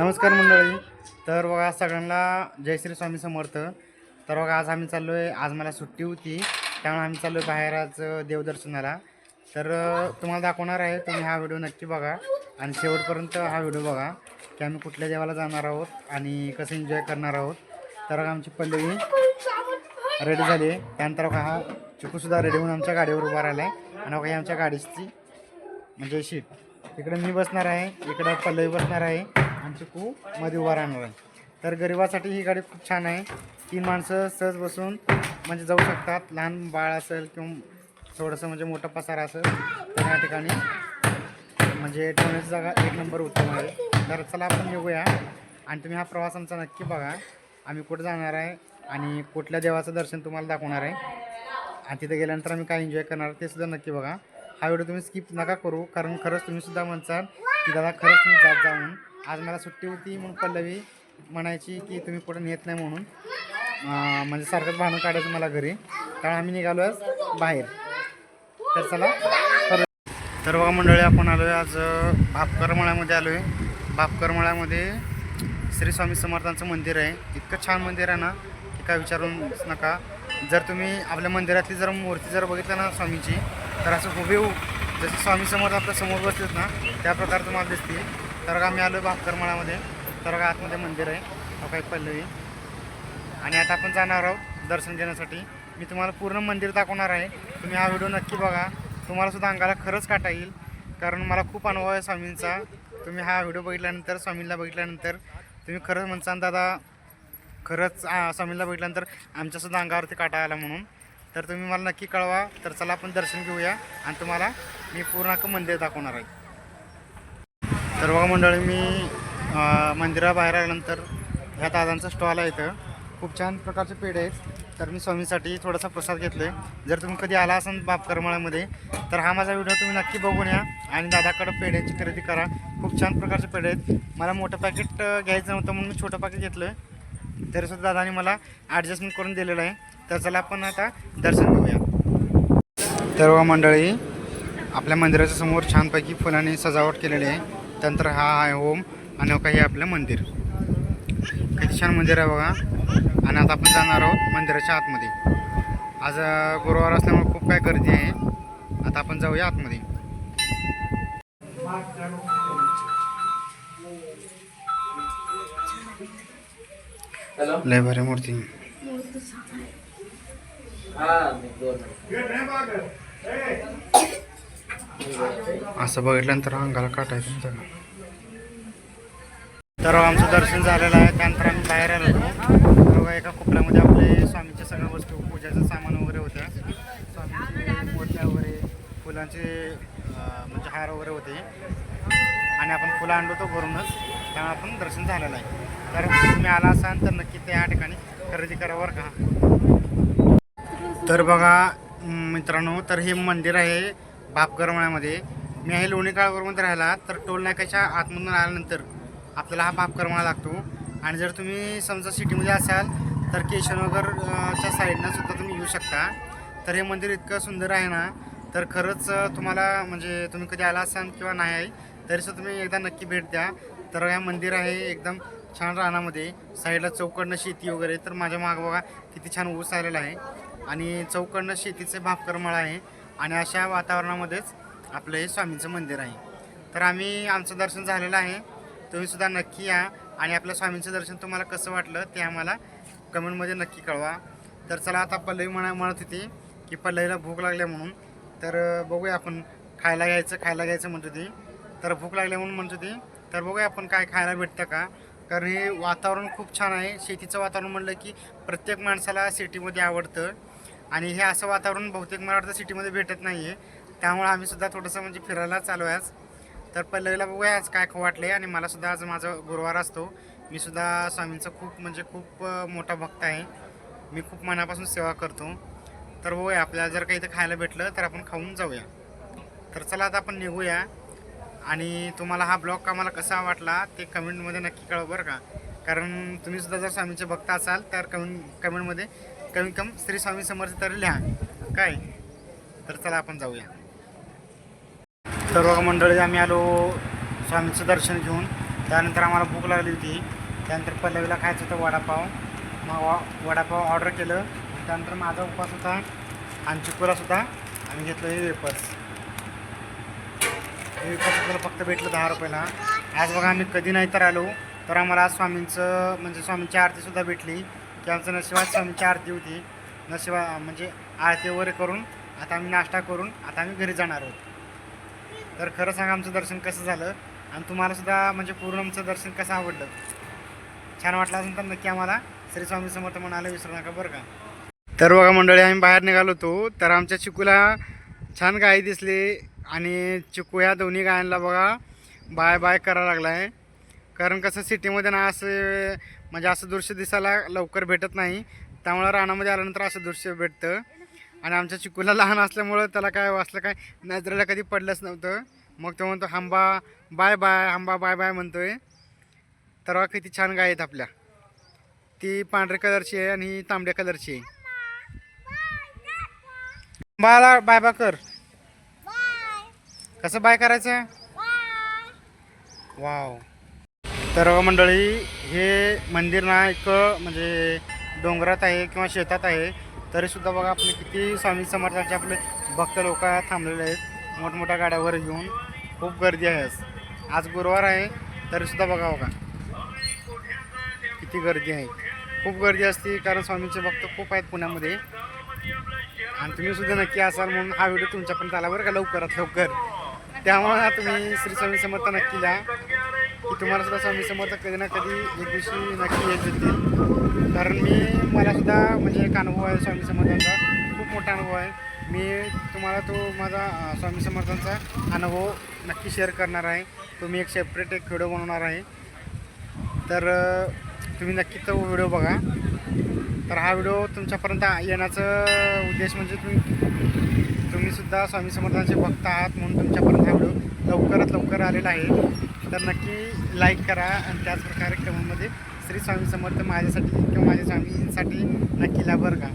नमस्कार मंडळी. तर बघा सगळ्यांना जय श्री स्वामी समर्थ. तर बघा आज आम्ही चाललो आहे, आज मला सुट्टी होती त्यामुळे आम्ही चाललो आहे बाहेर आज देवदर्शनाला. तर तुम्हाला दाखवणार आहे, तुम्ही हा व्हिडिओ नक्की बघा आणि शेवटपर्यंत हा व्हिडिओ बघा की आम्ही कुठल्या देवाला जाणार आहोत आणि कसं एन्जॉय करणार आहोत. तर आमची पल्लवी रेडी झाली आहे. त्यानंतर बघा हा चिकूसुद्धा रेडी होऊन आमच्या गाडीवर उभा राहिला आहे आणि बघा ही आमच्या गाडीची म्हणजे शीट. इकडे मी बसणार आहे, इकडे पल्लवी बसणार आहे आणि चिकू मध्ये उभा राहणार आहे. तर गरिबासाठी ही गाडी खूप छान आहे. 3 माणसं सहज बसून म्हणजे जाऊ शकतात. लहान बाळ असेल किंवा थोडंसं म्हणजे मोठं पसारा असेल तर या ठिकाणी म्हणजे ठेवण्याची जागा एक नंबर उत्तम आहे. तर चला आपण निघूया आणि तुम्ही हा प्रवास आमचा नक्की बघा. आम्ही कुठं जाणार आहे आणि कुठल्या देवाचं दर्शन तुम्हाला दाखवणार आहे आणि तिथे गेल्यानंतर आम्ही काय एन्जॉय करणार ते सुद्धा नक्की बघा. हा व्हिडिओ तुम्ही स्किप नका करू, कारण खरंच तुम्ही सुद्धा म्हणसाल की दादा खरंच तुम्ही जात जाऊन. आज मला सुट्टी होती म्हणून पल्लवी म्हणायची की तुम्ही कुठं नेत नाही म्हणून, म्हणजे सारखंच भांडण काढायचं मला घरी. कारण आम्ही निघालो आज बाहेर. तर चला करू. तर बघा मंडळी, आपण आलो आहे आज बापकरमळ्यामध्ये आलो आहे. बापकरमळ्यामध्ये श्री स्वामी समर्थांचं मंदिर आहे. इतकं छान मंदिर आहे ना की काय विचारूच नका. जर तुम्ही आपल्या मंदिरातली जर मूर्ती जर बघितलं ना स्वामीची, तर असं हुबेहूब जसे स्वामी समर्थ आपल्या समोर बसलेत ना त्या प्रकारे तुम्हाला दिसतील. तर आम्ही आलो आहे बापकरमळामध्ये. तर आतमध्ये मंदिर आहे, काही पल्लवी. आणि आता आपण जाणार आहोत दर्शन घेण्यासाठी. मी तुम्हाला पूर्ण मंदिर दाखवणार आहे. तुम्ही हा व्हिडिओ नक्की बघा, तुम्हाला सुद्धा अंगाला खरंच काटा येईल. कारण मला खूप अनुभव आहे स्वामींचा. तुम्ही हा व्हिडिओ बघितल्यानंतर, स्वामींना बघितल्यानंतर तुम्ही खरंच म्हणसान दादा खरंच स्वामींना बघितल्यानंतर आमच्यासुद्धा अंगावरती काटा आला म्हणून. तर तुम्ही मला नक्की कळवा. तर चला आपण दर्शन घेऊया आणि तुम्हाला मी पूर्ण मंदिर दाखवणार आहे. तर बघा मंडळी, मी मंदिराबाहेर आल्यानंतर ह्या दादांचा स्टॉल आहे. इथं खूप छान प्रकारचे पेढे आहेत. तर मी स्वामींसाठी थोडासा प्रसाद घेतला आहे. जर तुम्ही कधी आला असाल बापकरमळ्यामध्ये तर हा माझा व्हिडिओ तुम्ही नक्की बघून या आणि दादाकडं पेढ्यांची खरेदी करा. खूप छान प्रकारचे पेढे आहेत. मला मोठं पॅकेट घ्यायचं नव्हतं म्हणून मी छोटं पॅकेट घेतलं आहे. तरीसुद्धा दादाने मला ॲडजस्टमेंट करून दिलेलं आहे. तर चला आपण आता दर्शन घेऊया. तर बघा मंडळी, आपल्या मंदिराच्या समोर छानपैकी फुलांनी सजावट केलेली आहे. त्यानंतर हा आहे होम आणि काही आपलं मंदिर. किती छान मंदिर आहे बघा. आणि आता आपण जाणार आहोत मंदिराच्या आतमध्ये. आज गुरुवार असल्यामुळे खूप काय गर्दी आहे. आता आपण जाऊया आतमध्ये. लय भारी मूर्ती. असं बघितल्यानंतर अंगाला काटायचं सगळं. तर आमचं दर्शन झालेलं आहे. त्यानंतर आम्ही बाहेर आलो होतो. एका कोपऱ्यामध्ये आपले स्वामीच्या सगळ्या वस्तू, पूजाचं सामान वगैरे होत्या. स्वामीचे मूर्त्या वगैरे, फुलांचे म्हणजे हार वगैरे होते. आणि आपण फुलं आणलो होतो घरूनच, त्यामुळे आपण दर्शन झालेलं आहे. तर तुम्ही आला असाल तर नक्की त्या ठिकाणी खरेदी करावर का. तर बघा मित्रांनो, तर हे मंदिर आहे बापकरमळ्यामध्ये. मी आहे लोणी काळभोरमध्ये राहिला तर टोल नाक्याच्या आतमधून आल्यानंतर आपल्याला हा बापकरमळा लागतो. आणि जर तुम्ही समजा सिटीमध्ये असाल तर केशवनगरच्या साईडनं सुद्धा तुम्ही येऊ शकता. तर हे मंदिर इतकं सुंदर आहे ना, तर खरंच तुम्हाला म्हणजे तुम्ही कधी आला असाल किंवा नाही आहे तरीसुद्धा तुम्ही एकदा नक्की भेट द्या. तर हे मंदिर आहे एकदम छान रानामध्ये. साईडला चौकडनं शेती वगैरे. तर माझ्या मागं बघा किती छान ऊस आलेला आहे आणि चौकडनं शेतीचे बापकरमळा आहे. आणि अशा वातावरणामध्येच आपलं हे स्वामींचं मंदिर आहे. तर आमचं दर्शन झालेलं आहे. तुम्हीसुद्धा नक्की या आणि आपल्या स्वामींचं दर्शन तुम्हाला कसं वाटलं ते आम्हाला कमेंटमध्ये नक्की कळवा. तर चला आता पल्लवी म्हणत होती की पल्लवीला भूक लागली म्हणून. तर बघूया आपण खायला घ्यायचं म्हणत होती. तर भूक लागली म्हणून म्हणत होती. तर बघूया आपण काय खायला भेटतं का. कारण हे वातावरण खूप छान आहे. शेतीचं वातावरण म्हणलं की प्रत्येक माणसाला सिटीमध्ये आवडतं आणि हे असं वातावरण बहुतेक मला वाटतं सिटीमध्ये भेटत नाही आहे. त्यामुळे आम्हीसुद्धा थोडंसं म्हणजे फिरायला चालू आहे आज. तर पल्लवीला बघूया आज काय वाटले. आणि मलासुद्धा आज माझा गुरुवार असतो. मी सुद्धा स्वामींचा खूप मोठा भक्त आहे. मी खूप मनापासून सेवा करतो. तर बघूया आपल्याला जर काही इथं खायला भेटलं तर आपण खाऊन जाऊया. तर चला आता आपण निघूया. आणि तुम्हाला हा ब्लॉग आम्हाला कसा वाटला ते कमेंटमध्ये नक्की कळवा बरं का. कारण तुम्हीसुद्धा जर स्वामीचे भक्त असाल तर कमेंटमध्ये कम श्री स्वामी समर्थ तरी लिहा काय. तर चला आपण जाऊया. तर बघा मंडळी, आम्ही आलो स्वामींचं दर्शन घेऊन. त्यानंतर आम्हाला भूक लागली होती. त्यानंतर पल्लवीला खायचं होतं वडापाव. मग वडापाव ऑर्डर केलं. त्यानंतर माझा उपवास होता आणि चिकूलासुद्धा आम्ही घेतलं हे वेपर्स. हे वेपर्स आपल्याला फक्त भेटलं 10 रुपयाला. आज बघा आम्ही कधी नाही तर आलो तर आम्हाला आज स्वामींचं म्हणजे स्वामींची आरतीसुद्धा भेटली की आमचं नशिबात स्वामींची आरती होती. नशिबा म्हणजे आरती वगैरे करून आता आम्ही नाश्ता करून आता आम्ही घरी जाणार आहोत. तर खरं सांगा आमचं दर्शन कसं झालं आणि तुम्हालासुद्धा म्हणजे पूर्ण आमचं दर्शन कसं आवडलं. छान वाटलं असेल तर नक्की आम्हाला श्री स्वामी समर्थ म्हणायला विसरू नका बरं का. तर बघा मंडळी आम्ही बाहेर निघालो होतो तर आमच्या चिकूला छान गाई दिसली आणि चिकू ह्या दोन्ही गायांना बघा बाय बाय करायला लागला आहे. कारण कसं सिटीमध्ये ना असं म्हणजे असं दृश्य दिसायला लवकर भेटत नाही. त्यामुळं रानामध्ये आल्यानंतर असं दृश्य भेटतं. आणि आमच्या चिकूला लहान असल्यामुळं त्याला काय वाचलं काय नजरेला कधी पडलंच नव्हतं. मग तो म्हणतो हंबा बाय बाय हंबा बाय बाय म्हणतोय. तर बघा किती छान गाय आहेत आपल्या. ती पांढऱ्या कलरची आहे आणि ही तांबड्या कलरची आहे. बाला बाय बाय कर. कसं बाय करायचं. वाव. तर मंडळी हे मंदिर ना एक म्हणजे डोंगरात आहे किंवा शेतात आहे. तरीसुद्धा बघा आपले किती स्वामी समर्थांचे आपले भक्त लोक थांबलेले आहेत मोठमोठ्या गाड्यावर घेऊन. खूप गर्दी आहे. आज गुरुवार आहे तरीसुद्धा बघा किती गर्दी आहे. खूप गर्दी असते कारण स्वामींचे भक्त खूप आहेत पुण्यामध्ये आणि तुम्ही सुद्धा नक्की असाल म्हणून हा व्हिडिओ तुमच्यापर्यंत आला बरं का लवकरात लवकर. त्यामुळे तुम्ही श्री स्वामी समर्थ नक्की द्या की तुम्हाला सुद्धा स्वामी समर्थ कधी ना कधी एक दिवशी नक्की येत येतील. कारण मला सुद्धा म्हणजे एक अनुभव आहे स्वामी समर्थांचा. खूप मोठा अनुभव आहे. मी तुम्हाला तो माझा स्वामी समर्थांचा अनुभव नक्की शेअर करणार आहे. तो मी एक सेपरेट एक व्हिडिओ बनवणार आहे. तर तुम्ही नक्की तो व्हिडिओ बघा. तर हा व्हिडिओ तुमच्यापर्यंत येण्याचं उद्देश म्हणजे तुम्ही सुद्धा स्वामी समर्थांचे भक्त आहात म्हणून तुमच्यापर्यंत हा व्हिडिओ लवकरात लवकर आलेला आहे. तर नक्की लाईक करा आणि त्याचप्रकारे कमेंटमध्ये श्री स्वामी समर्थ माझ्यासाठी किंवा माझ्या स्वामींसाठी नक्की ला बरं का.